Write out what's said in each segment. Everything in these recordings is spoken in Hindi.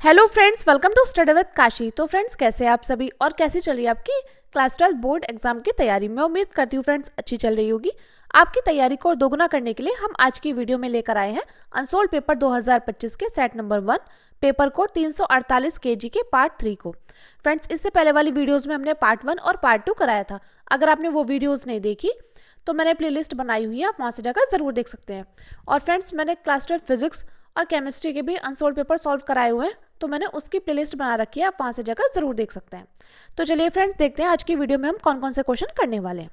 Hello friends, welcome to study with Kashi. तो फ्रेंड्स, कैसे हैं आप सभी और कैसी चल रही है आपकी क्लास 12 बोर्ड एग्जाम की तैयारी। मैं उम्मीद करती हूँ फ्रेंड्स अच्छी चल रही होगी। आपकी तैयारी को दोगुना करने के लिए हम आज की वीडियो में लेकर आए हैं अनसोल्ड पेपर 2025 के set number 1 paper code 348 KG के पार्ट 3 को। फ्रेंड्स, इससे पहले वाली वीडियोज़ में हमने पार्ट 1 और पार्ट 2 कराया था। अगर आपने वो वीडियोज़ नहीं देखी तो मैंने प्लेलिस्ट बनाई हुई है, आप वहाँ से जाकर ज़रूर देख सकते हैं। और फ्रेंड्स, मैंने क्लास 12 फिजिक्स और केमिस्ट्री के भी अनसोल्ड पेपर सॉल्व कराए हुए हैं, तो मैंने उसकी प्लेलिस्ट बना रखी है, आप वहाँ से जाकर ज़रूर देख सकते हैं। तो चलिए फ्रेंड्स, देखते हैं आज की वीडियो में हम कौन कौन से क्वेश्चन करने वाले हैं।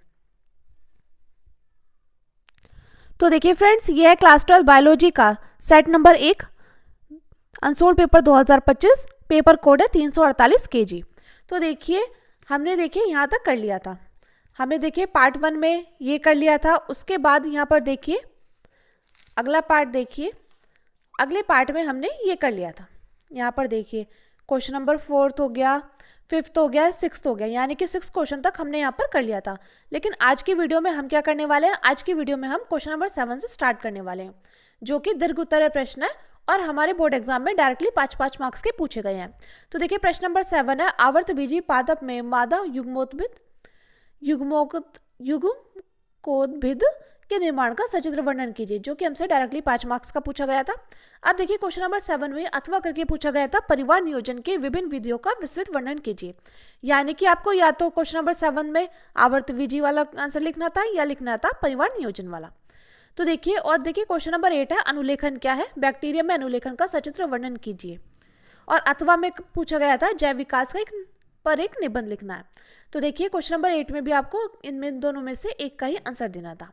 तो देखिए फ्रेंड्स, ये है क्लास 12 बायोलॉजी का set number 1 unsold paper 2025, paper code है 348 केजी। तो देखिए, हमने देखिए यहाँ तक कर लिया था। हमने देखिए पार्ट 1 में ये कर लिया था। उसके बाद यहाँ पर देखिए अगला पार्ट, देखिए अगले पार्ट में हमने ये कर लिया था। यहाँ पर देखिए क्वेश्चन नंबर 4 हो गया, 5th हो गया, 6th हो गया, यानी कि 6 क्वेश्चन तक हमने यहाँ पर कर लिया था। लेकिन आज की वीडियो में हम क्या करने वाले हैं, आज की वीडियो में हम क्वेश्चन नंबर 7 से स्टार्ट करने वाले हैं, जो कि दीर्घ उत्तरीय प्रश्न है और हमारे बोर्ड एग्जाम में डायरेक्टली 5-5 मार्क्स के पूछे गए हैं। तो देखिए प्रश्न नंबर 7 है, आवर्त बीजी पादप में मादा युग्मकोद्भिद के निर्माण का सचित्र वर्णन कीजिए, जो कि हमसे डायरेक्टली 5 मार्क्स का पूछा गया था। अब देखिए क्वेश्चन नंबर 7 में अथवा करके पूछा गया था, परिवार नियोजन के विभिन्न विधियों का विस्तृत वर्णन कीजिए। यानी कि आपको या तो क्वेश्चन नंबर 7 में आवर्त विधि वाला आंसर लिखना था या लिखना था परिवार नियोजन वाला। तो देखिए, और देखिए क्वेश्चन नंबर 8 है, अनुलेखन क्या है, बैक्टीरिया में अनुलेखन का सचित्र वर्णन कीजिए। और अथवा में पूछा गया था जैव विकास का एक निबंध लिखना है। तो देखिए क्वेश्चन नंबर 8 में भी आपको इनमें दोनों में से एक का ही आंसर देना था।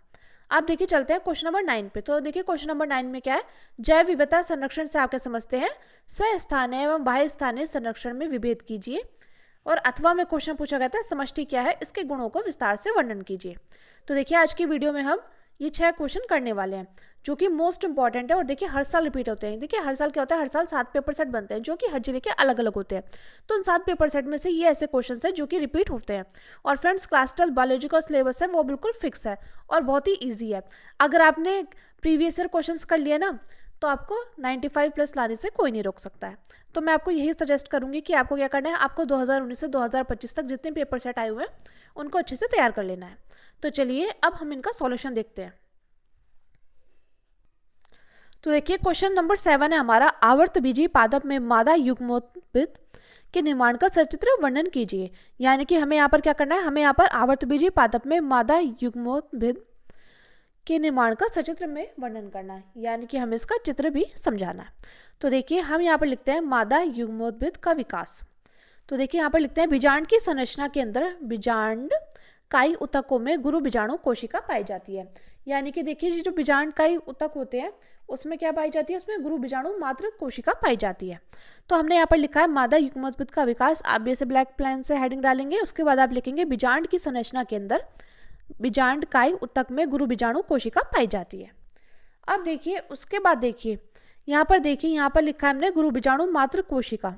आप देखिए चलते हैं क्वेश्चन नंबर 9 पे। तो देखिए क्वेश्चन नंबर 9 में क्या है, जैव विविधता संरक्षण से आप क्या समझते हैं, स्वस्थानीय एवं बाह्य स्थानीय संरक्षण में विभेद कीजिए। और अथवा में क्वेश्चन पूछा गया था, समष्टि क्या है, इसके गुणों को विस्तार से वर्णन कीजिए। तो देखिए आज की वीडियो में हम ये 6 क्वेश्चन करने वाले हैं, जो कि मोस्ट इंपॉर्टेंट है। और देखिए हर साल रिपीट होते हैं। देखिए हर साल क्या होता है, हर साल 7 पेपर सेट बनते हैं, जो कि हर जिले के अलग अलग होते हैं। तो उन 7 पेपर सेट में से ये ऐसे क्वेश्चन है जो कि रिपीट होते हैं। और फ्रेंड्स, क्लास 12 बायोलॉजी का सिलेबस है वो बिल्कुल फिक्स है और बहुत ही ईजी है। अगर आपने प्रीवियस ईयर क्वेश्चन कर लिए ना, तो आपको 95+ लाने से कोई नहीं रोक सकता है। तो मैं आपको यही सजेस्ट करूंगी कि आपको क्या करना है, आपको 2019 से 2025 तक जितने पेपर सेट आए हुए हैं उनको अच्छे से तैयार कर लेना है। तो चलिए अब हम इनका सॉल्यूशन देखते हैं। तो देखिए क्वेश्चन नंबर 7 है हमारा, आवर्त बीजी पादप में मादा युग्मोद्भिद के निर्माण का सचित्र वर्णन कीजिए। यानी कि हमें यहाँ पर क्या करना है, हमें यहाँ पर आवर्त बीजी पादप में मादा युग्मोद्भिद के निर्माण का सचित्र में वर्णन करना है, यानी कि हमें इसका चित्र भी समझाना है। तो देखिए हम यहाँ पर लिखते हैं मादा युग्मोद्भिद का विकास। तो देखिए यहाँ पर लिखते हैं, बीजांड की संरचना के अंदर बीजांड काई उतकों में गुरु बीजाणु कोशिका पाई जाती है। यानी कि देखिए जो बीजांड काई उतक होते हैं उसमें क्या पाई जाती है, उसमें गुरु बीजाणु मात्र कोशिका पाई जाती है। तो हमने यहाँ पर लिखा है मादा युग्मोद्भिद का विकास। आप भी ऐसे ब्लैक पेन से हेडिंग डालेंगे, उसके बाद आप लिखेंगे बीजांड की संरचना के अंदर बीजांड काई उतक में गुरु बीजाणु कोशिका पाई जाती है। अब देखिए उसके बाद देखिए यहाँ पर लिखा है हमने गुरु बीजाणु मात्र कोशिका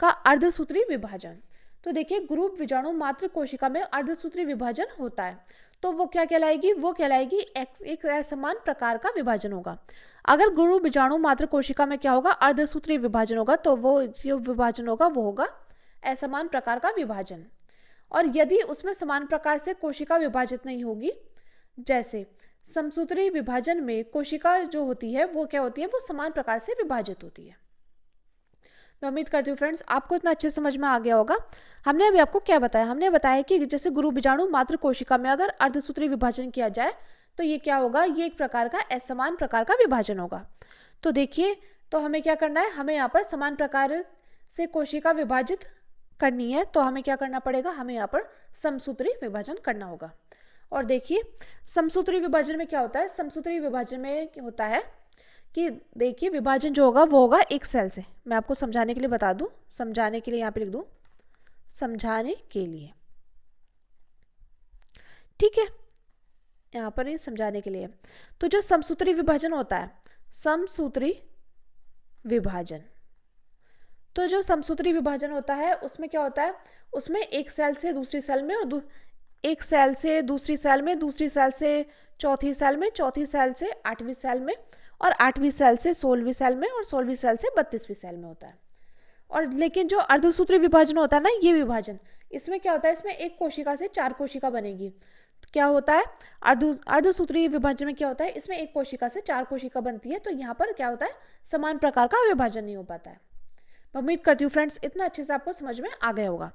का अर्धसूत्री विभाजन। तो देखिए गुरु बीजाणु मात्र कोशिका में अर्धसूत्री विभाजन होता है, तो वो क्या कहलाएगी, वो कहलाएगी एक असमान प्रकार का विभाजन होगा। अगर गुरु बीजाणु मात्र कोशिका में क्या होगा, अर्धसूत्री विभाजन होगा, तो वो जो विभाजन होगा वो होगा असमान प्रकार का विभाजन। और यदि उसमें समान प्रकार से कोशिका विभाजित नहीं होगी, जैसे समसूत्री विभाजन में कोशिका जो होती है वो क्या होती है, वो समान प्रकार से विभाजित होती है। मैं उम्मीद करती हूँ फ्रेंड्स आपको इतना अच्छे समझ में आ गया होगा। हमने अभी आपको क्या बताया, हमने बताया कि जैसे गुरु बीजाणु मात्र कोशिका में अगर अर्धसूत्री विभाजन किया जाए तो ये क्या होगा, ये एक प्रकार का असमान प्रकार का विभाजन होगा। तो देखिए, तो हमें क्या करना है, हमें यहाँ पर समान प्रकार से कोशिका विभाजित करनी है, तो हमें क्या करना पड़ेगा, हमें यहाँ पर समसूत्री विभाजन करना होगा। और देखिए समसूत्री विभाजन में क्या होता है, समसूत्री विभाजन में होता है कि देखिए विभाजन जो होगा वो होगा एक सेल से। मैं आपको समझाने के लिए बता दूं, समझाने के लिए यहाँ पे लिख दूं, समझाने के लिए, ठीक है, यहाँ पर ये समझाने के लिए। तो जो समसूत्री विभाजन होता है, समसूत्री विभाजन, तो जो समसूत्री विभाजन होता है उसमें क्या होता है, उसमें एक सेल से दूसरी सेल में, और एक सेल से दूसरी सेल में, दूसरी सेल से चौथी सेल में, चौथी सेल से 8वीं सेल में, और 8वीं सेल से 16वीं सेल में, और 16वीं सेल से 32वीं सेल में होता है। और लेकिन जो अर्धसूत्री विभाजन होता है ना, ये विभाजन, इसमें क्या होता है, इसमें एक कोशिका से 4 कोशिका बनेगी। तो क्या होता है, अर्धसूत्री विभाजन में क्या होता है, इसमें एक कोशिका से 4 कोशिका बनती है। तो यहाँ पर क्या होता है, समान प्रकार का विभाजन नहीं हो पाता है। मैं उम्मीद करती हूँ फ्रेंड्स इतना अच्छे से आपको समझ में आ गया होगा।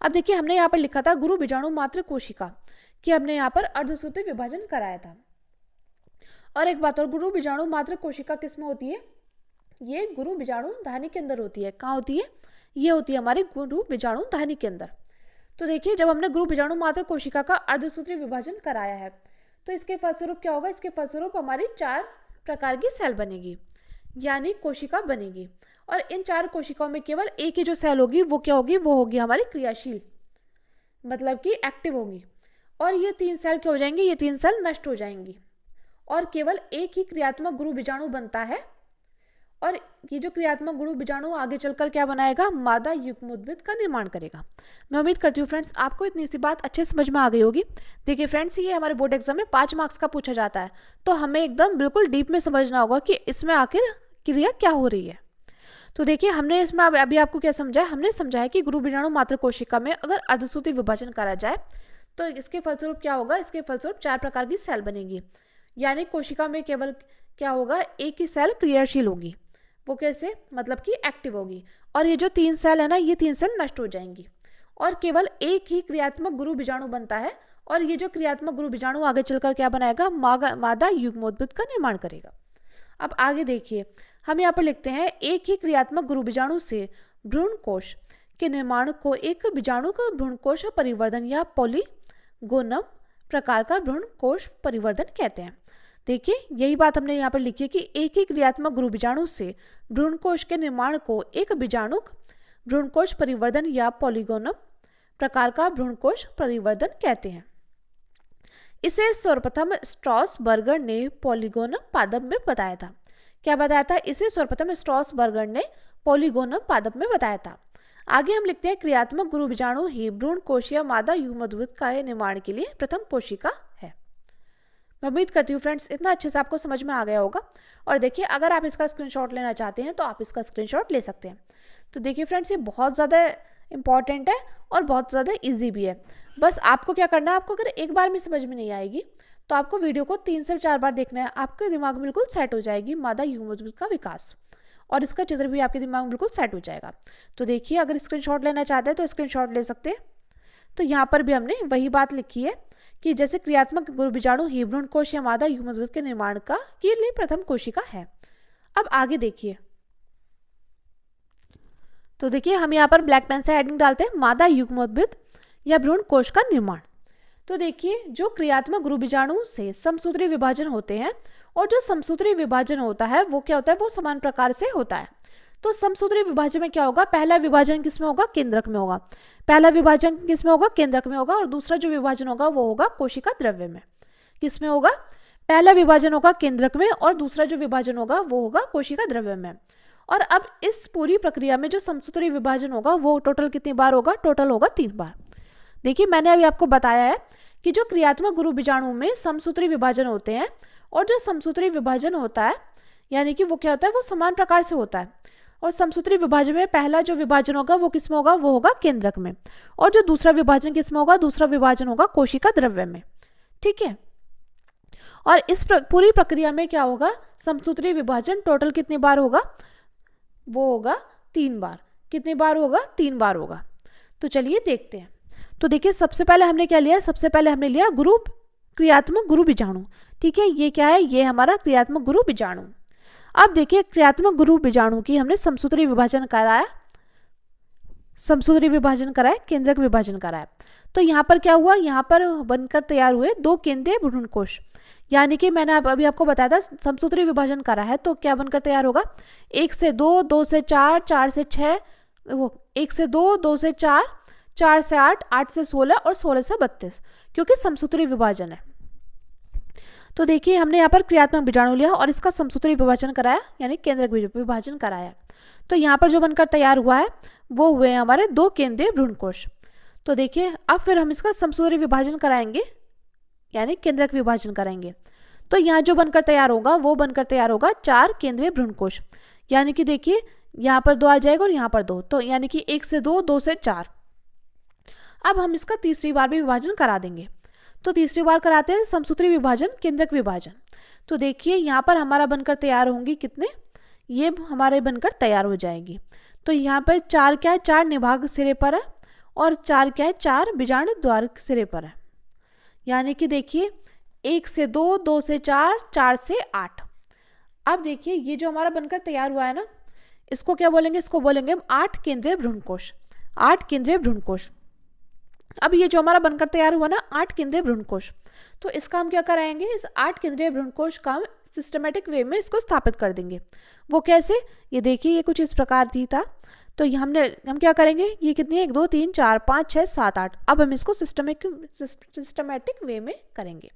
अब देखिए, हमने यहाँ पर लिखा था गुरु बीजाणु मात्र कोशिका, कि हमने यहाँ पर अर्धसूत्री विभाजन कराया था। और एक बात और, गुरु बीजाणु मात्र कोशिका किसमें होती है, ये गुरु बीजाणु धानी के अंदर होती है। कहाँ होती है, ये होती है हमारी गुरु बीजाणु धानी के अंदर। तो देखिए, जब हमने गुरु बीजाणु मात्र कोशिका का अर्धसूत्री विभाजन कराया है, तो इसके फलस्वरूप क्या होगा, इसके फलस्वरूप हमारी 4 प्रकार की सेल बनेगी, यानी कोशिका बनेगी। और इन 4 कोशिकाओं में केवल एक ही जो सेल होगी वो क्या होगी, वो होगी हमारी क्रियाशील, मतलब कि एक्टिव होगी। और ये 3 सेल क्या हो जाएंगी, ये 3 सेल नष्ट हो जाएंगी, और केवल एक ही क्रियात्मक गुरु बीजाणु बनता है। और ये जो क्रियात्मक गुरु बीजाणु आगे चलकर क्या बनाएगा, मादा युग्मोद्भिद का निर्माण करेगा। मैं उम्मीद करती हूँ फ्रेंड्स आपको इतनी सी बात अच्छे से समझ में आ गई होगी। देखिए फ्रेंड्स, ये हमारे बोर्ड एग्जाम में 5 मार्क्स का पूछा जाता है, तो हमें एकदम बिल्कुल डीप में समझना होगा कि इसमें आखिर क्रिया क्या हो रही है। तो देखिए, हमने इसमें अभी आपको क्या समझा है, हमने समझा है कि गुरु बीजाणु मात्र कोशिका में अगर अर्धसूत्री विभाजन करा जाए तो इसके फलस्वरूप क्या होगा, इसके फलस्वरूप 4 प्रकार की सेल बनेगी, यानी कोशिका में केवल क्या होगा, एक ही सेल क्रियाशील होगी। वो कैसे, मतलब कि एक्टिव होगी। और ये जो 3 सेल है ना, ये 3 सेल नष्ट हो जाएंगी, और केवल एक ही क्रियात्मक गुरु बीजाणु बनता है। और ये जो क्रियात्मक गुरु बीजाणु आगे चलकर क्या बनाएगा, मादा युग्मोद्भिद का निर्माण करेगा। अब आगे देखिए, हम यहाँ पर लिखते हैं, एक ही क्रियात्मक गुरु बीजाणु से भ्रूण कोश के निर्माण को एक बीजाणु का भ्रूण कोश परिवर्धन या पॉलीगोनम प्रकार का भ्रूण कोश परिवर्धन कहते हैं। देखिए, यही बात हमने यहाँ पर लिखी है कि एक ही क्रियात्मक गुरु बीजाणु से भ्रूण कोश के निर्माण को एक बीजाणुक भ्रूण कोश परिवर्धन या पॉलीगोनम प्रकार का भ्रूण कोश परिवर्धन कहते हैं। इसे सर्वप्रथम स्ट्रॉसबर्गर ने पॉलीगोनम पादप में बताया था। क्या बताया था, इसे सर्वप्रथम स्ट्रॉसबर्गर ने पॉलीगोनम पादप में बताया था। आगे हम लिखते हैं, क्रियात्मक गुरु बीजाणु ही भ्रूण कोश या मादा युग्मोद्भिद का निर्माण के लिए प्रथम कोशिका है। मैं उम्मीद करती हूँ फ्रेंड्स इतना अच्छे से आपको समझ में आ गया होगा। और देखिए, अगर आप इसका स्क्रीनशॉट लेना चाहते हैं तो आप इसका स्क्रीनशॉट ले सकते हैं। तो देखिए फ्रेंड्स, ये बहुत ज़्यादा इंपॉर्टेंट है और बहुत ज़्यादा इजी भी है। बस आपको क्या करना है, आपको अगर एक बार में समझ में नहीं आएगी तो आपको वीडियो को 3 से 4 बार देखना है, आपके दिमाग में बिल्कुल सेट हो जाएगी मादा युग्मोद्भिद का विकास, और इसका चित्र भी आपके दिमाग में बिल्कुल सेट हो जाएगा। तो देखिए, अगर स्क्रीनशॉट लेना चाहते हैं तो स्क्रीनशॉट ले सकते हैं। तो यहाँ पर भी हमने वही बात लिखी है कि जैसे क्रियात्मक गुरु बीजाणु ही भ्रूण कोश या मादा युग्मोद्भिद के निर्माण का के लिए प्रथम कोशिका है। अब आगे देखिए, तो देखिए हम यहाँ पर ब्लैक पेन से हेडिंग डालते हैं, मादा युग्मोद्भिद या भ्रूण कोश का निर्माण। तो देखिए, जो क्रियात्मक गुरु बीजाणु से समसूत्री विभाजन होते हैं, और जो समसूत्री विभाजन होता है वो क्या होता है, वो समान प्रकार से होता है। तो समसूत्री विभाजन में क्या होगा, पहला विभाजन किसमें होगा, केंद्रक में होगा। पहला विभाजन किसमें होगा, केंद्रक में होगा। और दूसरा जो विभाजन होगा वो होगा कोशिका द्रव्य में। किसमें होगा, पहला विभाजन होगा केंद्रक में, और दूसरा जो विभाजन होगा वो होगा कोशिका द्रव्य में। और अब इस पूरी प्रक्रिया में जो समसूत्री विभाजन होगा वो टोटल कितनी बार होगा, टोटल होगा 3 बार। देखिए, मैंने अभी आपको बताया है कि जो क्रियात्मक गुरु बीजाणु में समसूत्री विभाजन होते हैं, और जो समसूत्री विभाजन होता है यानी कि वो क्या होता है, वो समान प्रकार से होता है। और समसूत्री विभाजन में पहला जो विभाजन होगा वो किसमें होगा, वो होगा केंद्रक में। और जो दूसरा विभाजन किसमें होगा, दूसरा विभाजन होगा कोशिका द्रव्य में। ठीक है। और इस पूरी प्रक्रिया में क्या होगा, समसूत्री विभाजन टोटल कितनी बार होगा, वो होगा 3 बार। कितनी बार होगा, 3 बार होगा। तो चलिए देखते हैं। तो देखिए, सबसे पहले हमने क्या लिया, सबसे पहले हमने लिया क्रियात्मक गुरु बीजाणु। ठीक है, ये क्या है, ये हमारा क्रियात्मक गुरु बीजाणु। अब देखिए, क्रियात्मक गुरु बीजाणु की हमने समसूत्री विभाजन कराया, समसूत्री विभाजन कराया, केंद्रक विभाजन कराया। तो यहाँ पर क्या हुआ, यहाँ पर बनकर तैयार हुए 2 केंद्रीय भ्रूण कोश। यानी कि मैंने अभी आपको बताया था, समसूत्री विभाजन करा है तो क्या बनकर तैयार होगा, 1 से 2, 2 से 4, 4 से 6, वो 1 से 2, 2 से 4, 4 से 8, 8 से 16 और 16 से 32, क्योंकि समसूत्री विभाजन है। तो देखिए, हमने यहाँ पर क्रियात्मक बीजाणु लिया और इसका समसूत्री विभाजन कराया, यानी केंद्रक विभाजन कराया। तो यहाँ पर जो बनकर तैयार हुआ है वो हुए हमारे 2 केंद्रीय भ्रूण कोश। तो देखिए, अब फिर हम इसका समसूत्री विभाजन कराएंगे, यानी केंद्रक विभाजन कराएंगे। तो यहाँ जो बनकर तैयार होगा वो बनकर तैयार होगा 4 केंद्रीय भ्रूण कोश। यानी कि देखिए, यहाँ पर 2 आ जाएगा और यहाँ पर 2, तो यानी कि 1 से 2, 2 से 4। अब हम इसका तीसरी बार भी विभाजन करा देंगे। तो तीसरी बार कराते हैं समसूत्री विभाजन, केंद्रक विभाजन। तो देखिए यहाँ पर हमारा बनकर तैयार होंगी कितने, ये हमारे बनकर तैयार हो जाएगी। तो यहाँ पर 4 क्या है, 4 निभाग सिरे पर है, और 4 क्या है, 4 बीजाणु द्वार सिरे पर है। यानी कि देखिए 1 से 2, 2 से 4, 4 से 8। अब देखिए ये जो हमारा बनकर तैयार हुआ है ना, इसको क्या बोलेंगे, इसको बोलेंगे हम 8 केंद्रीय भ्रूणकोश। 8 केंद्रीय भ्रूणकोश। अब ये जो हमारा बनकर तैयार हुआ ना 8 केंद्रीय भ्रूणकोश, तो इसका हम क्या कराएंगे, इस 8 केंद्रीय भ्रूणकोश का हम सिस्टमेटिक वे में इसको स्थापित कर देंगे। वो कैसे, ये देखिए ये कुछ इस प्रकार थी था। तो हम क्या करेंगे, ये कितनी है, 1 2 3 4 5 6 7 8। अब हम इसको सिस्टमेटिक वे में करेंगे।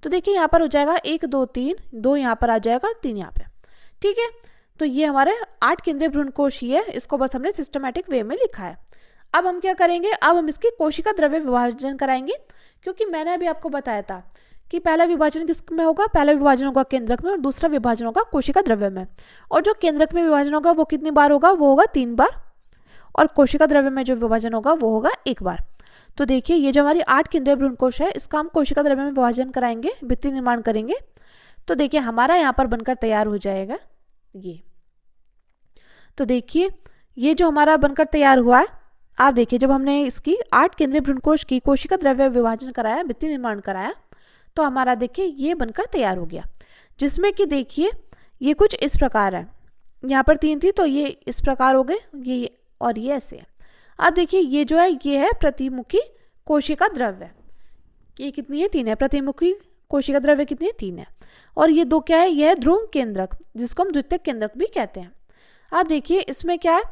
तो देखिए यहाँ पर हो जाएगा 1 2 3, 2 यहाँ पर आ जाएगा और 3 यहाँ पे। ठीक है, तो ये हमारे 8 केंद्रीय भ्रूणकोश ही है, इसको बस हमने सिस्टमेटिक वे में लिखा है। अब हम क्या करेंगे, अब हम इसकी कोशिका द्रव्य विभाजन कराएंगे, क्योंकि मैंने अभी आपको बताया था कि पहला विभाजन किस में होगा, पहला विभाजन होगा केंद्रक में और दूसरा विभाजन होगा कोशिका द्रव्य में। और जो केंद्रक में विभाजन होगा वो कितनी बार होगा, वो होगा 3 बार, और कोशिका द्रव्य में जो विभाजन होगा वो होगा 1 बार। तो देखिए ये जो हमारी 8 केंद्रीय भ्रूणकोश है, इसका हम कोशिका द्रव्य में विभाजन कराएंगे, भित्ति निर्माण करेंगे। तो देखिए हमारा यहाँ पर बनकर तैयार हो जाएगा ये। तो देखिए ये जो हमारा बनकर तैयार हुआ है, आप देखिए जब हमने इसकी 8 केंद्रीय भ्रूणकोश की कोशिका द्रव्य विभाजन कराया, भित्ति निर्माण कराया, तो हमारा देखिए ये बनकर तैयार हो गया, जिसमें कि देखिए ये कुछ इस प्रकार है। यहाँ पर 3 थी तो ये इस प्रकार हो गए, ये और ये ऐसे है। अब देखिए ये जो है ये है प्रतिमुखी कोशिका द्रव्य, ये कितनी है, 3 है। प्रतिमुखी कोशिका द्रव्य कितनी है, 3 है। और ये 2 क्या है, यह है ध्रुव केंद्रक, जिसको हम द्वितीयक केंद्रक भी कहते हैं। अब देखिए इसमें क्या है,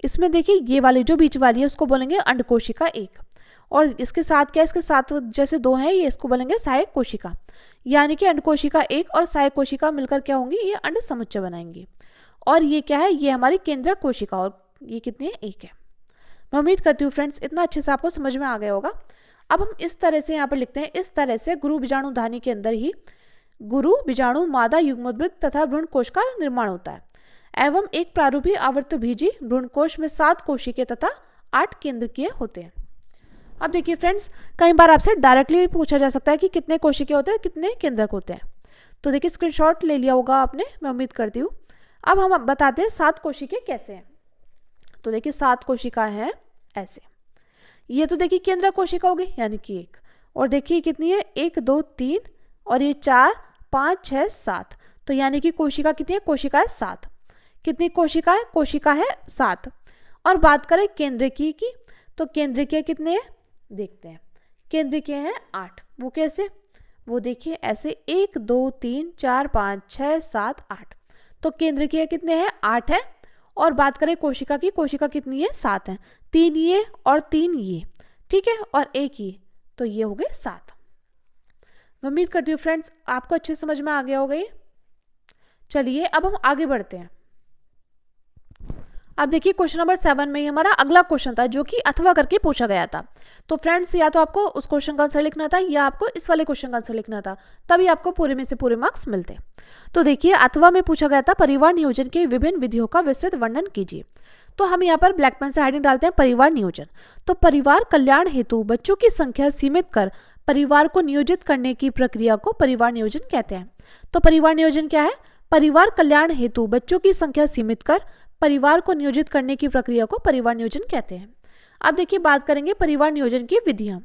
इसमें देखिए ये वाली जो बीच वाली है उसको बोलेंगे अंडकोशिका 1, और इसके साथ क्या है, इसके साथ जैसे 2 हैं ये इसको बोलेंगे सहायक कोशिका। यानी कि अंडकोशिका 1 और सहायक कोशिका मिलकर क्या होंगी, ये अंड समुच्चय बनाएंगी। और ये क्या है, ये हमारी केंद्रक कोशिका, और ये कितनी है, 1 है। मैं उम्मीद करती हूँ फ्रेंड्स इतना अच्छे से आपको समझ में आ गया होगा। अब हम इस तरह से यहाँ पर लिखते हैं, इस तरह से गुरु बीजाणु धानी के अंदर ही गुरु बीजाणु मादा युग्मोद्भिद तथा भ्रूण कोश का निर्माण होता है, एवं एक प्रारूपी आवर्तबीजी भ्रूणकोश में 7 कोशिकीय तथा 8 केंद्रकीय होते हैं। अब देखिए फ्रेंड्स कई बार आपसे डायरेक्टली पूछा जा सकता है कि कितने कोशिकीय होते हैं, कितने केंद्रक होते हैं। तो देखिए स्क्रीनशॉट ले लिया होगा आपने, मैं उम्मीद करती हूँ। अब हम बताते हैं 7 कोशिकीय कैसे हैं। तो देखिए 7 कोशिका है ऐसे, ये तो देखिए केंद्रक कोशिका होगी यानी कि 1, और देखिए कितनी है, 1 2 3 और ये 4 5 6 7। तो यानी कि कोशिका कितनी है, कोशिका है 7। कितनी कोशिका है, कोशिका है 7। और बात करें केंद्रकीय की, तो केंद्रकीय कितने हैं, देखते हैं। केंद्रकीय है 8, वो कैसे, वो देखिए ऐसे 1 2 3 4 5 6 7 8। तो केंद्रकीय कितने हैं, 8 है। और बात करें कोशिका की, कोशिका कितनी है, 7 है। 3 ये और 3 ये, ठीक है, और 1 ये, तो ये हो गए 7। मैं उम्मीद करती हूँ फ्रेंड्स आपको अच्छे समझ में आ गया होगा ये। चलिए अब हम आगे बढ़ते हैं। अब देखिए क्वेश्चन नंबर 7 में ही हमारा अगला क्वेश्चन था, जो कि अथवा करके पूछा गया था। तो फ्रेंड्स या तो आपको उस क्वेश्चन का आंसर लिखना था या आपको इस वाले क्वेश्चन का आंसर लिखना था, तभी आपको पूरे में से पूरे मार्क्स मिलते। तो देखिए अथवा में पूछा गया था परिवार नियोजन के विभिन्न विधियों का विस्तृत वर्णन कीजिए। तो हम यहाँ पर ब्लैक पेन से हेडिंग डालते हैं परिवार नियोजन। तो परिवार कल्याण हेतु बच्चों की संख्या सीमित कर परिवार को नियोजित करने की प्रक्रिया को परिवार नियोजन कहते हैं। तो परिवार नियोजन क्या है, परिवार कल्याण हेतु बच्चों की संख्या सीमित कर परिवार को नियोजित करने की प्रक्रिया को परिवार नियोजन कहते हैं। अब देखिए बात करेंगे परिवार नियोजन की विधियां।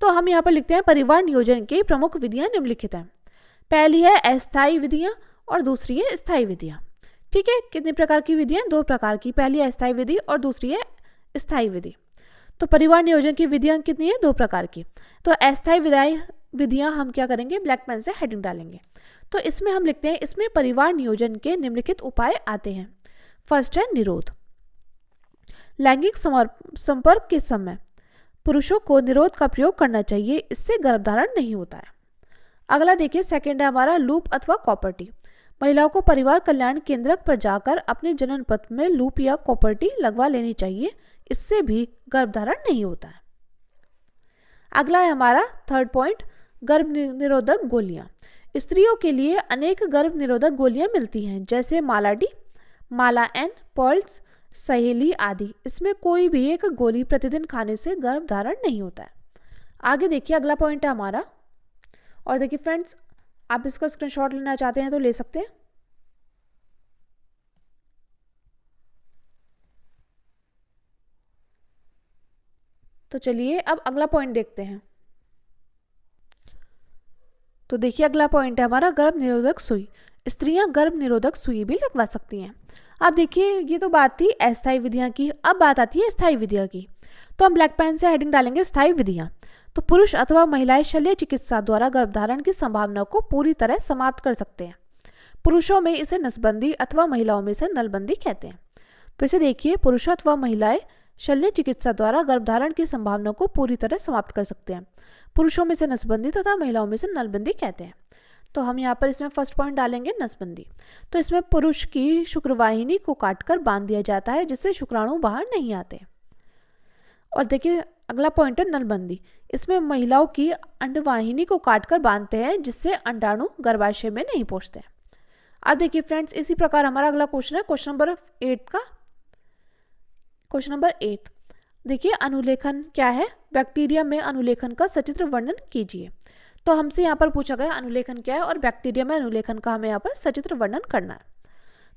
तो हम यहाँ पर लिखते हैं परिवार नियोजन की प्रमुख विधियां निम्नलिखित हैं। पहली है अस्थायी विधियां और दूसरी है स्थायी विधियां। ठीक है, कितने प्रकार की विधियां, 2 प्रकार की, पहली अस्थायी विधि और दूसरी है स्थायी विधि। तो परिवार नियोजन की विधियां कितनी है, 2 प्रकार की। तो अस्थायी विधियां हम क्या करेंगे, ब्लैक पेन से हेडिंग डालेंगे। तो इसमें हम लिखते हैं, इसमें परिवार नियोजन के निम्नलिखित उपाय आते हैं। फर्स्ट है निरोध। लैंगिक संपर्क के समय पुरुषों को निरोध का प्रयोग करना चाहिए, इससे गर्भधारण नहीं होता है। अगला देखिए सेकंड है हमारा लूप अथवा कॉपर्टी। महिलाओं को परिवार कल्याण केंद्रक पर जाकर अपने जनन पथ में लूप या कॉपर्टी लगवा लेनी चाहिए, इससे भी गर्भधारण नहीं होता है। अगला है हमारा थर्ड पॉइंट गर्भ निरोधक गोलियां। स्त्रियों के लिए अनेक गर्भ निरोधक गोलियां मिलती हैं, जैसे मालाडी, माला एन, पर्ल्स, सहेली आदि, इसमें कोई भी एक गोली प्रतिदिन खाने से गर्भ धारण नहीं होता है। आगे देखिए अगला पॉइंट है हमारा, और देखिए फ्रेंड्स आप इसका स्क्रीनशॉट लेना चाहते हैं तो ले सकते हैं। तो चलिए अब अगला पॉइंट देखते हैं। तो देखिए अगला पॉइंट है हमारा गर्भ निरोधक सुई। स्त्रियां गर्भ निरोधक सुई भी लगवा सकती हैं। अब देखिए ये तो बात थी अस्थायी विधियां की, अब बात आती है स्थायी विधियां की। तो हम ब्लैक पेन से हेडिंग डालेंगे स्थायी विधियां। तो पुरुष अथवा महिलाएं शल्य चिकित्सा द्वारा गर्भधारण की संभावना को पूरी तरह समाप्त कर सकते हैं। पुरुषों में इसे नसबंदी अथवा महिलाओं में इसे नलबंदी कहते हैं। फिर से देखिए, पुरुष अथवा महिलाएं शल्य चिकित्सा द्वारा गर्भधारण की संभावना को पूरी तरह समाप्त कर सकते हैं। पुरुषों में से नसबंदी तथा महिलाओं में से नलबंदी कहते हैं। तो हम यहाँ पर इसमें फर्स्ट पॉइंट डालेंगे नसबंदी। तो इसमें पुरुष की शुक्रवाहिनी को काटकर बांध दिया जाता है जिससे शुक्राणु बाहर नहीं आते। और देखिए अगला पॉइंट है नलबंदी। इसमें महिलाओं की अंडवाहिनी को काटकर बांधते हैं जिससे अंडाणु गर्भाशय में नहीं पहुंचते। अब देखिए फ्रेंड्स इसी प्रकार हमारा अगला क्वेश्चन है क्वेश्चन नंबर 8 का। क्वेश्चन नंबर 8 देखिए, अनुलेखन क्या है? बैक्टीरिया में अनुलेखन का सचित्र वर्णन कीजिए। तो हमसे यहाँ पर पूछा गया अनुलेखन क्या है और बैक्टीरिया में अनुलेखन का हमें यहाँ पर सचित्र वर्णन करना है।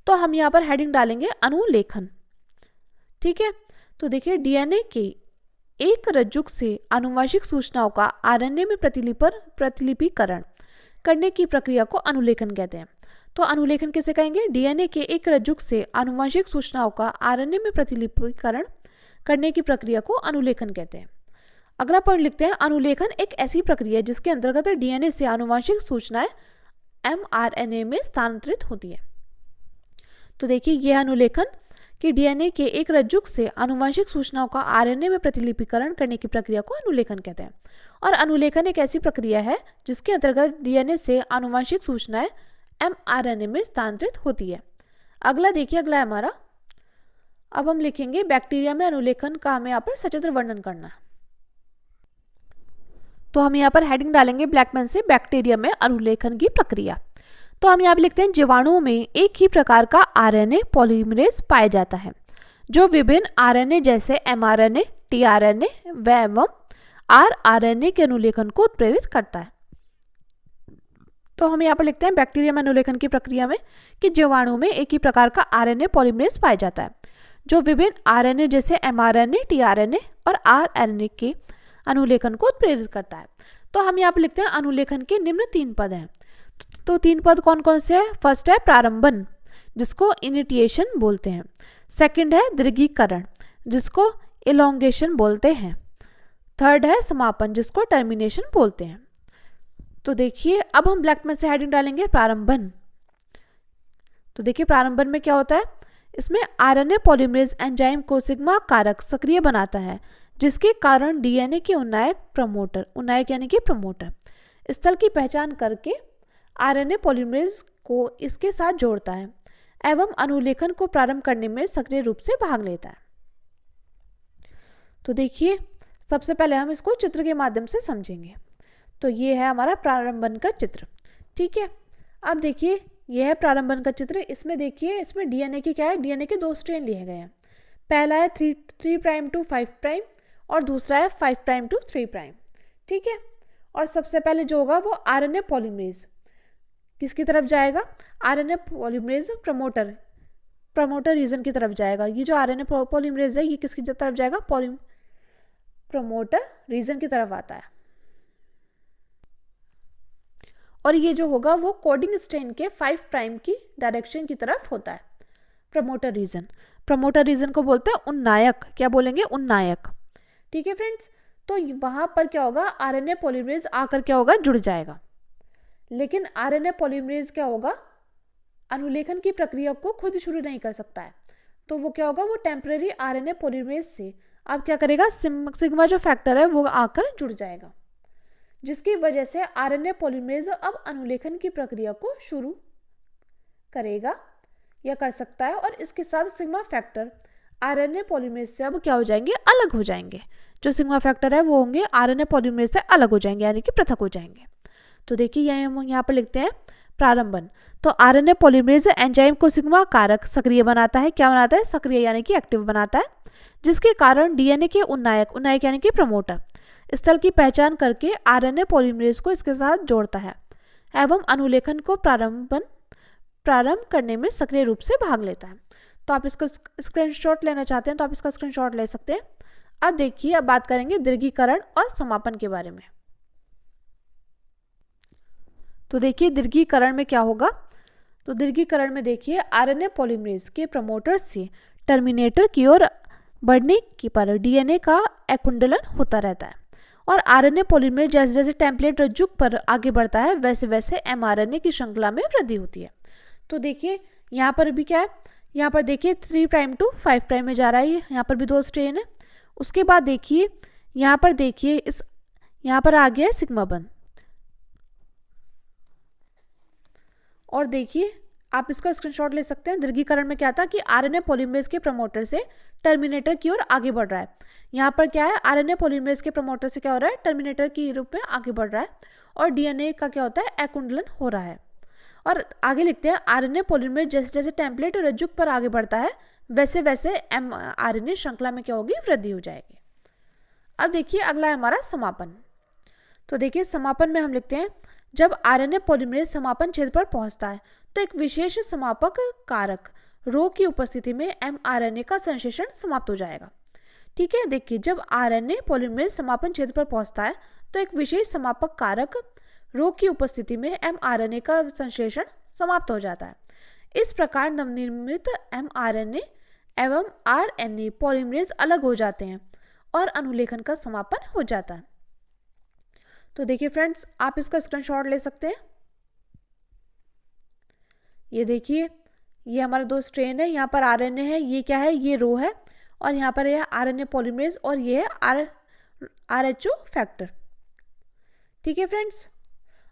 तो हम यहाँ पर हेडिंग डालेंगे अनुलेखन। ठीक है, तो देखिए डीएनए के एक रज्जुक से आनुवंशिक सूचनाओं का आरएनए में प्रतिलिपिकरण करने की प्रक्रिया को अनुलेखन कहते हैं। तो अनुलेखन किसे कहेंगे? डीएनए के एक रज्जुक से आनुवंशिक सूचनाओं का आरएनए में प्रतिलिपिकरण करने की प्रक्रिया को अनुलेखन कहते हैं। अगला पॉइंट लिखते हैं, अनुलेखन एक ऐसी प्रक्रिया है जिसके अंतर्गत डीएनए से आनुवंशिक सूचनाएं एमआरएनए में स्थानांतरित होती है। तो देखिए यह अनुलेखन कि डीएनए के एक रज्जुक से आनुवंशिक सूचनाओं का आरएनए में प्रतिलिपिकरण करने की प्रक्रिया को अनुलेखन कहते हैं। और अनुलेखन एक ऐसी प्रक्रिया है जिसके अंतर्गत डीएनए से आनुवंशिक सूचनाएं एमआरएनए में स्थानांतरित होती है। अगला देखिए, अगला है हमारा, अब हम लिखेंगे बैक्टीरिया में अनुलेखन का हमें यहाँ पर सचित्र वर्णन करना है। तो हम यहाँ पर हेडिंग डालेंगे ब्लैक पेन से बैक्टीरिया में अनुलेखन की प्रक्रिया। तो हम यहाँ पे लिखते हैं जीवाणुओं में एक ही प्रकार का आरएनए पॉलीमरेज पाया जाता है जो विभिन्न आरएनए जैसे एमआरएनए, टीआरएनए व एवं आरआरएनए के अनुलेखन को उत्प्रेरित करता है। तो हम यहाँ पर लिखते हैं बैक्टीरिया में अनुलेखन की प्रक्रिया में कि जीवाणु में एक ही प्रकार का आरएनए पॉलीमरेज पाया जाता है जो विभिन्न आरएनए जैसे एमआरएनए, टीआरएनए और आरआरएनए के अनुलेखन को उत्प्रेरित करता है। तो हम यहाँ पर लिखते हैं अनुलेखन के निम्न 3 पद हैं। तो 3 पद कौन कौन से हैं? फर्स्ट है प्रारंभन जिसको इनिटिएशन बोलते हैं। सेकंड है दीर्घीकरण जिसको इलोंगेशन बोलते हैं। थर्ड है समापन जिसको टर्मिनेशन बोलते हैं। तो देखिए अब हम ब्लैक में से हेडिंग डालेंगे प्रारंभन। तो देखिए प्रारंभन में क्या होता है? इसमें आरएनए पॉलीमरेज एंजाइम को सिग्मा कारक सक्रिय बनाता है जिसके कारण डीएनए के उन्नायक यानी कि प्रमोटर स्थल की पहचान करके आरएनए पॉलीमरेज को इसके साथ जोड़ता है एवं अनुलेखन को प्रारंभ करने में सक्रिय रूप से भाग लेता है। तो देखिए सबसे पहले हम इसको चित्र के माध्यम से समझेंगे। तो ये है हमारा प्रारंभन का चित्र। ठीक है, अब देखिए यह है प्रारंभन का चित्र। इसमें देखिए इसमें डीएनए के क्या है? डीएनए के 2 स्ट्रैंड लिए गए हैं। पहला है 3 प्राइम टू 5 प्राइम और दूसरा है 5 प्राइम टू 3 प्राइम। ठीक है, और सबसे पहले जो होगा वो आरएनए पॉलीमरेज किसकी तरफ जाएगा? आरएनए पॉलीमरेज प्रमोटर रीजन की तरफ जाएगा। ये जो आरएनए पॉलीमरेज है ये किसकी तरफ जाएगा? प्रमोटर रीजन की तरफ आता है। और ये जो होगा वो कोडिंग स्ट्रैंड के 5 प्राइम की डायरेक्शन की तरफ होता है। प्रमोटर रीजन को बोलते हैं उन्नायक। क्या बोलेंगे? उन्नायक। ठीक है फ्रेंड्स, तो वहां पर क्या होगा? आरएनए पॉलीमरेज आकर क्या होगा? जुड़ जाएगा। लेकिन आरएनए पॉलीमरेज क्या होगा? अनुलेखन की प्रक्रिया को खुद शुरू नहीं कर सकता है। तो वो क्या होगा? वो टेम्परेरी आरएनए पॉलीमरेज से अब क्या करेगा? सिग्मा जो फैक्टर है वो आकर जुड़ जाएगा, जिसकी वजह से आरएनए पॉलीमरेज अब अनुलेखन की प्रक्रिया को शुरू करेगा या कर सकता है। और इसके साथ सिग्मा फैक्टर आरएनए पॉलीमरेज से अब क्या हो जाएंगे? अलग हो जाएंगे। जो सिग्मा फैक्टर है वो होंगे आरएनए पॉलीमरेज से अलग हो जाएंगे यानी कि पृथक हो जाएंगे। तो देखिए हम यहाँ पर लिखते हैं प्रारंभन। तो आरएनए पॉलीमरेज एंजाइम को सिग्मा कारक सक्रिय बनाता है। क्या बनाता है? सक्रिय यानी कि एक्टिव बनाता है, जिसके कारण डीएनए के उन्नायक यानी कि प्रमोटर स्थल की पहचान करके आरएनए पॉलीमरेज को इसके साथ जोड़ता है एवं अनुलेखन को प्रारंभ करने में सक्रिय रूप से भाग लेता है। तो आप इसका स्क्रीनशॉट लेना चाहते हैं तो आप इसका स्क्रीनशॉट ले सकते हैं। अब देखिए, अब बात करेंगे दीर्घीकरण और समापन के बारे में। तो देखिए दीर्घीकरण में क्या होगा। तो दीर्घीकरण में देखिए आरएनए पॉलीमरेज के प्रमोटर से टर्मिनेटर की ओर बढ़ने की पर डीएनए का अकुंडलन होता रहता है और आरएनए पॉलीमरेज जैसे जैसे टेम्पलेट रज्जु पर आगे बढ़ता है वैसे वैसे एमआरएनए की श्रृंखला में वृद्धि होती है। तो देखिए यहाँ पर भी क्या है, यहाँ पर देखिए 3 प्राइम टू 5 प्राइम में जा रहा है, यहाँ पर भी 2 स्ट्रेन है। उसके बाद देखिए यहाँ पर देखिए यहाँ पर आ गया है सिग्मा बंध। और देखिए आप इसका स्क्रीनशॉट ले सकते हैं। दीर्घीकरण में क्या था कि आरएनए पॉलीमरेज के प्रमोटर से टर्मिनेटर की ओर आगे बढ़ रहा है। यहाँ पर क्या है, आरएनए पॉलीमरेज के प्रमोटर से क्या हो रहा है, टर्मिनेटर के रूप में आगे बढ़ रहा है और डीएनए का क्या होता है, अकुंडलन हो रहा है। और आगे लिखते हैं आरएनए पॉलीमरेज जैसे जैसे टेम्पलेट रज्जु पर आगे बढ़ता है वैसे वैसे एमआरएनए श्रृंखला में क्या होगी, वृद्धि हो जाएगी। अब देखिए अगला है हमारा समापन। तो देखिए समापन में हम लिखते हैं जब आरएनए पॉलीमरेज समापन क्षेत्र पर पहुंचता है तो एक विशेष समापक कारक रो की उपस्थिति में एमआरएनए का संश्लेषण समाप्त हो जाएगा। ठीक है, देखिए जब आरएनए पॉलीमरेज समापन क्षेत्र पर पहुंचता है तो एक विशेष समापक कारक रो की उपस्थिति में एमआरएनए का संश्लेषण समाप्त हो जाता है। इस प्रकार नवनिर्मित एमआरएनए एवं आरएनए पॉलीमरेज अलग हो जाते हैं और अनुलेखन का समापन हो जाता है। तो देखिए फ्रेंड्स, आप इसका स्क्रीनशॉट ले सकते हैं। ये देखिए, ये हमारा 2 स्ट्रेन है, यहाँ पर आरएनए है, ये क्या है, ये रो है और यहाँ पर यह आरएनए पॉलीमरेज और ये है आरएचओ फैक्टर। ठीक है फ्रेंड्स,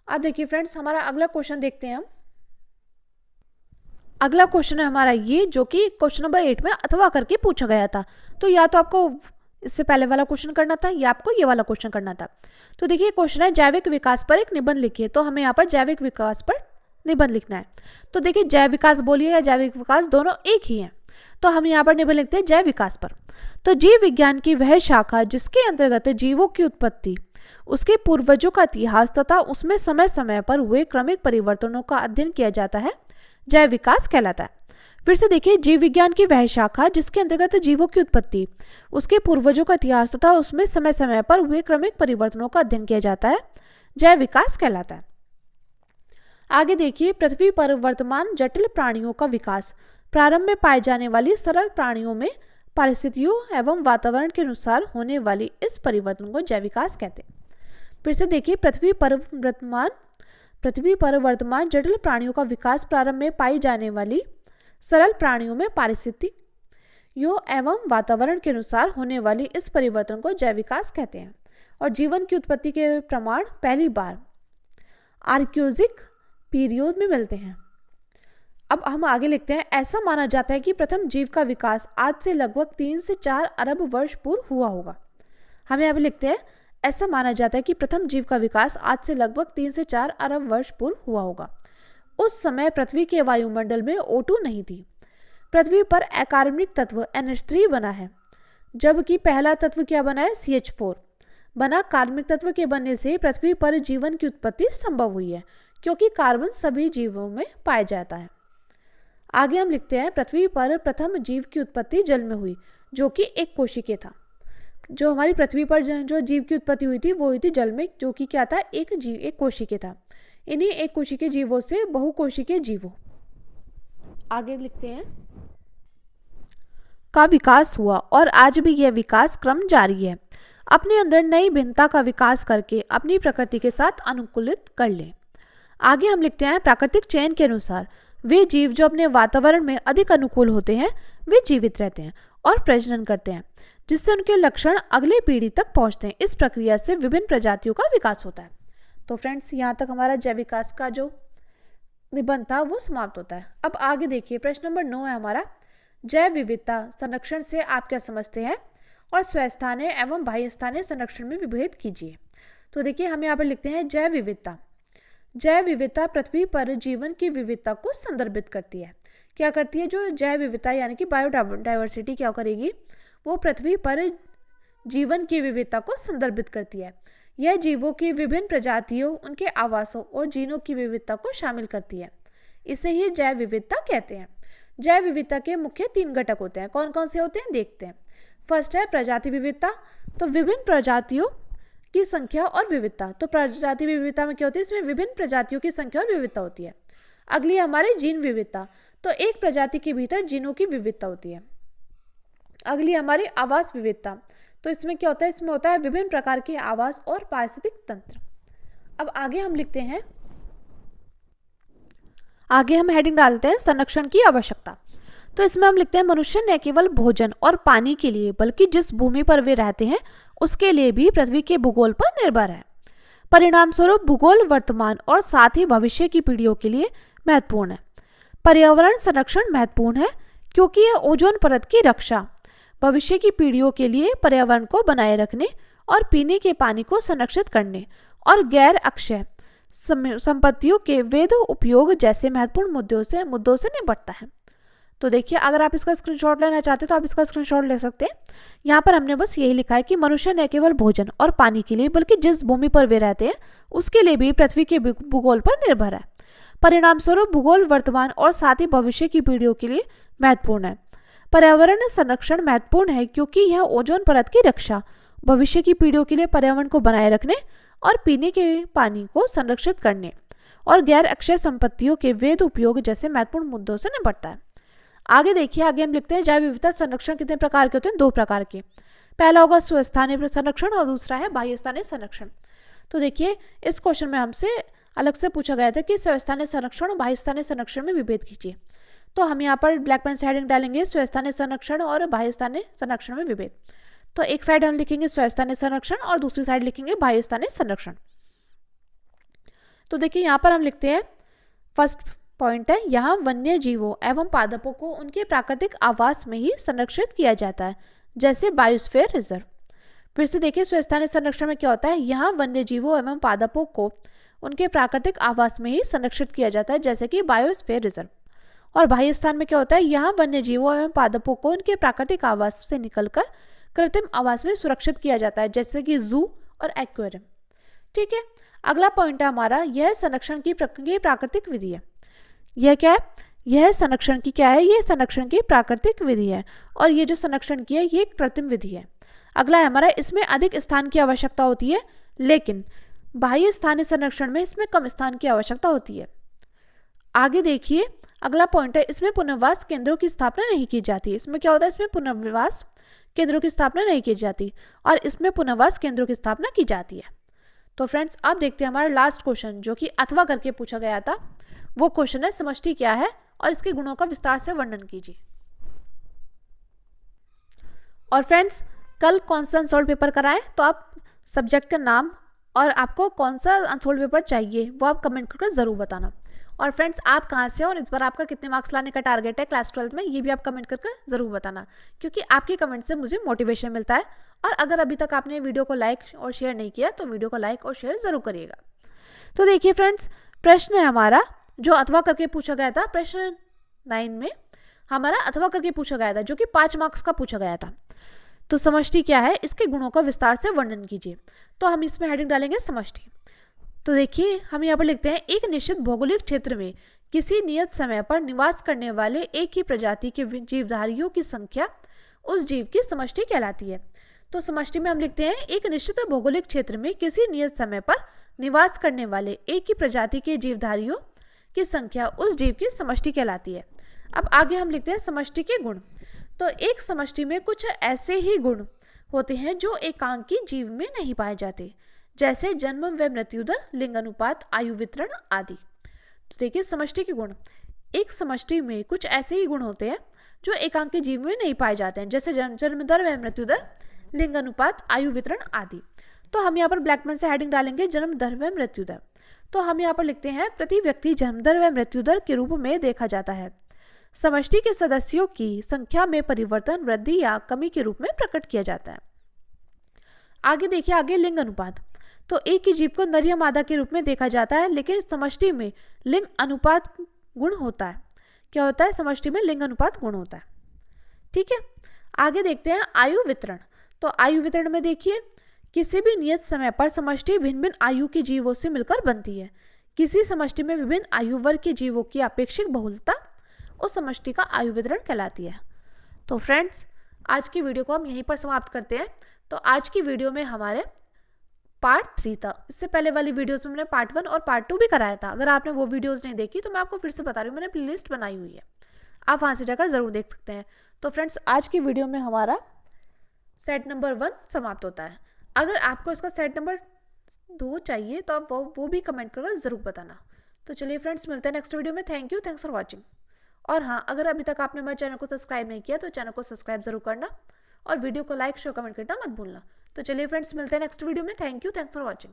अब देखिए फ्रेंड्स हमारा अगला क्वेश्चन देखते हैं हम। अगला क्वेश्चन है हमारा ये, जो कि क्वेश्चन नंबर 8 में अथवा करके पूछा गया था। तो या तो आपको इससे पहले वाला क्वेश्चन करना था या आपको ये वाला क्वेश्चन करना था। तो देखिए क्वेश्चन है जैविक विकास पर एक निबंध लिखिए। तो हमें यहाँ पर जैविक विकास पर निबंध लिखना है। तो देखिए जैव विकास बोलिए या जैविक विकास दोनों एक ही हैं। तो हम यहाँ पर निबंध लिखते हैं जैव विकास पर। तो जीव विज्ञान की वह शाखा जिसके अंतर्गत जीवों की उत्पत्ति, उसके पूर्वजों का इतिहास तथा उसमें समय समय पर हुए क्रमिक परिवर्तनों का अध्ययन किया जाता है, जैव विकास कहलाता है। फिर से देखिए, जीव विज्ञान की वह शाखा जिसके अंतर्गत जीवों की उत्पत्ति, उसके पूर्वजों का इतिहास तथा उसमें समय समय पर हुए क्रमिक परिवर्तनों का अध्ययन किया जाता है, जैव विकास कहलाता है। आगे देखिए, पृथ्वी पर वर्तमान जटिल प्राणियों का विकास प्रारंभ में पाए जाने वाली सरल प्राणियों में परिस्थितियों एवं वातावरण के अनुसार होने वाली इस परिवर्तन को जैव विकास कहते हैं। फिर से देखिए, पृथ्वी पर वर्तमान जटिल प्राणियों का विकास प्रारंभ में पाई जाने वाली सरल प्राणियों में परिस्थितियों एवं वातावरण के अनुसार होने वाली इस परिवर्तन को जैव विकास कहते हैं। और जीवन की उत्पत्ति के प्रमाण पहली बार आर्कियोजिक पीरियड में मिलते हैं। अब हम आगे लिखते हैं, ऐसा माना जाता है कि प्रथम जीव का विकास आज से लगभग 3 से 4 अरब वर्ष पूर्व हुआ होगा। हम यहाँ पे लिखते हैं, ऐसा माना जाता है कि प्रथम जीव का विकास आज से लगभग 3 से 4 अरब वर्ष पूर्व हुआ होगा। उस समय पृथ्वी के वायुमंडल में O2 नहीं थी। पृथ्वी पर अकार्बनिक तत्व NH3 बना है, जबकि पहला तत्व क्या बना है, CH4 बना। कार्बनिक तत्व के बनने से पृथ्वी पर जीवन की उत्पत्ति संभव हुई है, क्योंकि कार्बन सभी जीवों में पाया जाता है। आगे हम लिखते हैं, पृथ्वी पर प्रथम जीव की उत्पत्ति जल में हुई, जो कि एक कोशिकीय था। जो हमारी पृथ्वी पर जो जीव की उत्पत्ति हुई थी वो हुई थी जल में, जो कि क्या था, एक कोशिकीय था। इन्हीं एक कोशिकीय जीवों से बहुकोशिकीय जीवों आगे लिखते हैं का विकास हुआ और आज भी यह विकास क्रम जारी है। अपने अंदर नई भिन्नता का विकास करके अपनी प्रकृति के साथ अनुकूलित कर ले। आगे हम लिखते हैं, प्राकृतिक चयन के अनुसार वे जीव जो अपने वातावरण में अधिक अनुकूल होते हैं वे जीवित रहते हैं और प्रजनन करते हैं, जिससे उनके लक्षण अगले पीढ़ी तक पहुंचते हैं। इस प्रक्रिया से विभिन्न प्रजातियों का विकास होता है। तो फ्रेंड्स, यहाँ तक हमारा जैव विकास का जो निबंध था वो समाप्त होता है। अब आगे देखिए, प्रश्न नंबर 9 है हमारा, जैव विविधता संरक्षण से आप क्या समझते हैं और स्वस्थानीय एवं बाह्य स्थानीय संरक्षण में विभेद कीजिए। तो देखिए हम यहाँ पर लिखते हैं जैव विविधता। जैव विविधता पृथ्वी पर जीवन की विविधता को संदर्भित करती है। क्या करती है? जो जैव विविधता यानी कि बायोडाइवर्सिटी क्या करेगी? वो पृथ्वी पर जीवन की विविधता को संदर्भित करती है। यह जीवों की विभिन्न प्रजातियों, उनके आवासों और जीनों की विविधता को शामिल करती है। इसे ही जैव विविधता कहते हैं। जैव विविधता के मुख्य 3 घटक होते हैं। कौन कौन से होते हैं? देखते हैं। फर्स्ट है प्रजाति विविधता। तो विभिन्न प्रजातियों की संख्या और विविधता। तो प्रजाति विविधता में क्या होती है? इसमें विभिन्न प्रजातियों की संख्या और विविधता होती है। अगली हमारी जीन विविधता। तो एक प्रजाति के भीतर जीनों की विविधता होती है। अगली हमारी आवास विविधता। तो इसमें क्या होता है? इसमें होता है विभिन्न प्रकार के आवास और पारिस्थितिक तंत्र। अब आगे हम लिखते हैं, आगे हम हेडिंग डालते हैं संरक्षण की आवश्यकता। तो इसमें हम लिखते हैं मनुष्य न केवल भोजन और पानी के लिए बल्कि जिस भूमि पर वे रहते हैं उसके लिए भी पृथ्वी के भूगोल पर निर्भर है। परिणाम स्वरूप भूगोल वर्तमान और साथ ही भविष्य की पीढ़ियों के लिए महत्वपूर्ण है। पर्यावरण संरक्षण महत्वपूर्ण है क्योंकि यह ओजोन परत की रक्षा, भविष्य की पीढ़ियों के लिए पर्यावरण को बनाए रखने और पीने के पानी को संरक्षित करने और गैर अक्षय संपत्तियों के वैध उपयोग जैसे महत्वपूर्ण मुद्दों से निपटता है। तो देखिए, अगर आप इसका स्क्रीनशॉट लेना चाहते हैं तो आप इसका स्क्रीनशॉट ले सकते हैं। यहाँ पर हमने बस यही लिखा है कि मनुष्य न केवल भोजन और पानी के लिए बल्कि जिस भूमि पर वे रहते हैं उसके लिए भी पृथ्वी के भूगोल पर निर्भर है। परिणाम स्वरूप भूगोल वर्तमान और साथ ही भविष्य की पीढ़ियों के लिए महत्वपूर्ण है। पर्यावरण संरक्षण महत्वपूर्ण है क्योंकि यह ओजोन परत की रक्षा, भविष्य की पीढ़ियों के लिए पर्यावरण को बनाए रखने और पीने के पानी को संरक्षित करने और गैर अक्षय संपत्तियों के वैध उपयोग जैसे महत्वपूर्ण मुद्दों से निपटता है। आगे देखिए, आगे हम लिखते हैं जैव विविधता संरक्षण कितने प्रकार के होते हैं? 2 प्रकार के। पहला होगा स्वस्थानीय संरक्षण और दूसरा है बाह्य स्थानीय संरक्षण। तो देखिए, इस क्वेश्चन में हमसे अलग से पूछा गया था कि स्वस्थानीय संरक्षण और बाह्य स्थानीय संरक्षण में विभेद कीजिए। तो हम यहाँ पर ब्लैक पेन से हेडिंग डालेंगे स्वस्थानीय संरक्षण और बाह्य स्थानीय संरक्षण में विभेद। तो एक साइड हम लिखेंगे स्वस्थानीय संरक्षण और दूसरी साइड लिखेंगे बाह्य स्थानीय संरक्षण। तो देखिए, यहाँ पर हम लिखते हैं फर्स्ट पॉइंट है, यहाँ वन्य जीवों एवं पादपों को उनके प्राकृतिक आवास में ही संरक्षित किया जाता है, जैसे बायोस्फीयर रिजर्व। फिर से देखिए, स्वस्थानीय संरक्षण में क्या होता है? यहाँ वन्य जीवों एवं पादपों को उनके प्राकृतिक आवास में ही संरक्षित किया जाता है, जैसे कि बायोस्फीयर रिजर्व। और बाह्य स्थान में क्या होता है? यहाँ वन्य जीवों एवं पादपों को उनके प्राकृतिक आवास से निकलकर कृत्रिम आवास में सुरक्षित किया जाता है, जैसे कि जू और एक्वेरियम। ठीक है, अगला पॉइंट है हमारा, यह संरक्षण की प्राकृतिक विधि है। यह क्या है? यह संरक्षण की क्या है? यह संरक्षण की प्राकृतिक विधि है और ये जो संरक्षण की है ये एक कृत्रिम विधि है। अगला है हमारा, इसमें अधिक स्थान की आवश्यकता होती है लेकिन बाह्य स्थानीय संरक्षण में इसमें कम स्थान की आवश्यकता होती है। आगे देखिए, अगला पॉइंट है, इसमें पुनर्वास केंद्रों की स्थापना नहीं की जाती। इसमें क्या होता है? इसमें पुनर्वास केंद्रों की स्थापना नहीं की जाती और इसमें पुनर्वास केंद्रों की स्थापना की जाती है। तो फ्रेंड्स, अब देखते हैं हमारा लास्ट क्वेश्चन जो कि अथवा करके पूछा गया था। वो क्वेश्चन है समष्टि क्या है और इसके गुणों का विस्तार से वर्णन कीजिए। और फ्रेंड्स, कल कौन सा अनसोल्ड पेपर कराएं तो आप सब्जेक्ट का नाम और आपको कौन सा अनसोल्ड पेपर चाहिए वो आप कमेंट करके ज़रूर बताना। और फ्रेंड्स, आप कहाँ से और इस बार आपका कितने मार्क्स लाने का टारगेट है क्लास 12 में, ये भी आप कमेंट करके ज़रूर बताना, क्योंकि आपके कमेंट से मुझे मोटिवेशन मिलता है। और अगर अभी तक आपने वीडियो को लाइक और शेयर नहीं किया तो वीडियो को लाइक और शेयर ज़रूर करिएगा। तो देखिए फ्रेंड्स, प्रश्न है हमारा जो अथवा करके पूछा गया था, प्रश्न 9 में हमारा अथवा करके पूछा गया था जो कि 5 मार्क्स का पूछा गया था। तो समष्टि क्या है, इसके गुणों का विस्तार से वर्णन कीजिए। तो हम इसमें हेडिंग डालेंगे समष्टि। तो देखिए, हम यहाँ पर लिखते हैं, एक निश्चित भौगोलिक क्षेत्र में किसी नियत समय पर निवास करने वाले एक ही प्रजाति के जीवधारियों की संख्या उस जीव की समष्टि कहलाती है। तो समष्टि में हम लिखते हैं, एक निश्चित भौगोलिक क्षेत्र में किसी नियत समय पर निवास करने वाले एक ही प्रजाति के जीवधारियों की संख्या उस जीव की समष्टि कहलाती है। अब आगे हम लिखते हैं समष्टि के गुण। तो एक समष्टि में कुछ ऐसे ही गुण होते हैं जो एकांकी जीव में नहीं पाए जाते, जैसे जन्म व मृत्यु दर, लिंग अनुपात, आयु वितरण आदि। तो देखिए, समष्टि के गुण, एक समष्टि में कुछ ऐसे ही गुण होते हैं जो एकांकी जीव में नहीं पाए जाते हैं, जैसे जन्म दर व मृत्यु दर, लिंग अनुपात, आयु वितरण आदि। तो हम यहाँ पर ब्लैक पेन से हेडिंग डालेंगे जन्म दर व मृत्यु दर। तो हम यहाँ पर लिखते हैं, प्रति व्यक्ति जन्म दर व मृत्यु दर के रूप में देखा जाता है। समष्टि के सदस्यों की संख्या में परिवर्तन वृद्धि या कमी के रूप में प्रकट किया जाता है। आगे देखिए, आगे लिंग अनुपात। तो एक ही जीव को नर या मादा के रूप में देखा जाता है, लेकिन समष्टि में लिंग अनुपात गुण होता है। क्या होता है? समष्टि में लिंग अनुपात गुण होता है। ठीक है, आगे देखते हैं आयु वितरण। तो आयु वितरण में देखिए, किसी भी नियत समय पर समष्टि भिन्न भिन्न आयु के जीवों से मिलकर बनती है। किसी समष्टि में विभिन्न आयु वर्ग के जीवों की अपेक्षिक बहुलता उस समष्टि का आयु वितरण कहलाती है। तो फ्रेंड्स, आज की वीडियो को हम यहीं पर समाप्त करते हैं। तो आज की वीडियो में हमारे पार्ट 3 था। इससे पहले वाली वीडियोस में मैंने पार्ट 1 और पार्ट 2 भी कराया था। अगर आपने वो वीडियोस नहीं देखी तो मैं आपको फिर से बता रही हूँ, मैंने प्लेलिस्ट बनाई हुई है, आप वहाँ से जाकर ज़रूर देख सकते हैं। तो फ्रेंड्स, आज की वीडियो में हमारा सेट नंबर 1 समाप्त होता है। अगर आपको इसका सेट नंबर 2 चाहिए तो आप वो भी कमेंट करके ज़रूर बताना। तो चलिए फ्रेंड्स, मिलते हैं नेक्स्ट वीडियो में। Thank you, thanks for watching. और हाँ, अगर अभी तक आपने हमारे चैनल को सब्सक्राइब नहीं किया तो चैनल को सब्सक्राइब जरूर करना और वीडियो को लाइक शेयर कमेंट करना मत भूलना। तो चलिए फ्रेंड्स, मिलते हैं नेक्स्ट वीडियो में। Thank you, thanks for watching.